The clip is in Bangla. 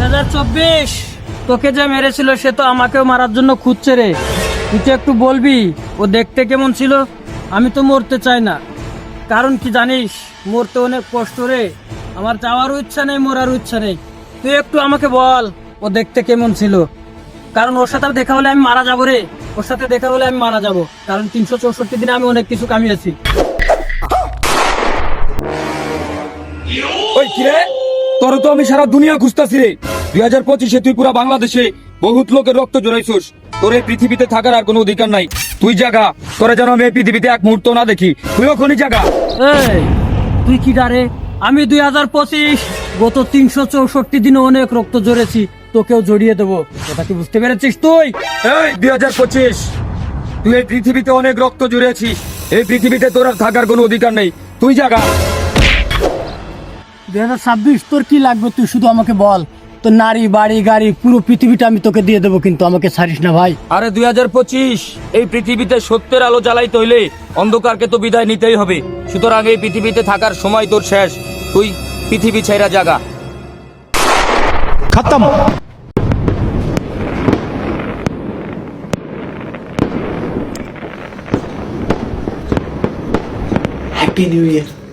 2024 তোকে যে মেরেছিল সে তো আমাকেও মারার জন্য খুঁজছে রে। তুই তো একটু বলবি ও দেখতে কেমন ছিল? আমি তো মরতে চাই না, কারণ কি জানিস, মরতে অনেক কষ্ট রে। আমার যাওয়ারও ইচ্ছা নেই, মরারও ইচ্ছা নেই। তুই একটু আমাকে বল ও দেখতে কেমন ছিল, কারণ ওর সাথে দেখা হলে আমি মারা যাবো রে। ওর সাথে দেখা হলে আমি মারা যাবো, কারণ 364 দিনে আমি অনেক কিছু কামিয়েছি। ওই কিরে, তোর তো আমি সারা দুনিয়া খুঁজতাছি রে। 2025-এ তুই পুরা বাংলাদেশে বহুত লোকের রক্ত জড়াইছিস। তোর এই পৃথিবীতে থাকার আর কোনো অধিকার নাই। তুই জাগা, তোরা যেন আমি এই পৃথিবীতে এক মুহূর্ত না দেখি। তুই ওখানে জাগা। এই তুই কি ডারে? আমি 2025 গত 364 দিনে অনেক রক্ত জড়েছি, তোকেও জড়িয়ে দেবো। কথা কি বুঝতে পেরেছিস তুই? এই 2025, তুই এই পৃথিবীতে অনেক রক্ত জুড়েছিস। এই পৃথিবীতে তোর আর থাকার কোনো অধিকার নেই। তুই জাগা। 2026 তোর কি লাগবে তুই শুধু আমাকে বল। তো নারী, বাড়ি, গাড়ি, পুরো পৃথিবীটা আমি তোকে দিয়ে দেবো, কিন্তু আমাকে ছাড়িস না ভাই। আরে 2025, এই পৃথিবীতে সত্যের আলো জ্বালাইতে হইলে অন্ধকারকে তো বিদায় নিতেই হবে। সুতরাং এই পৃথিবীতে থাকার সময় তোর শেষ। তুই পৃথিবী ছেড়া জাগা। खत्म। Happy new year.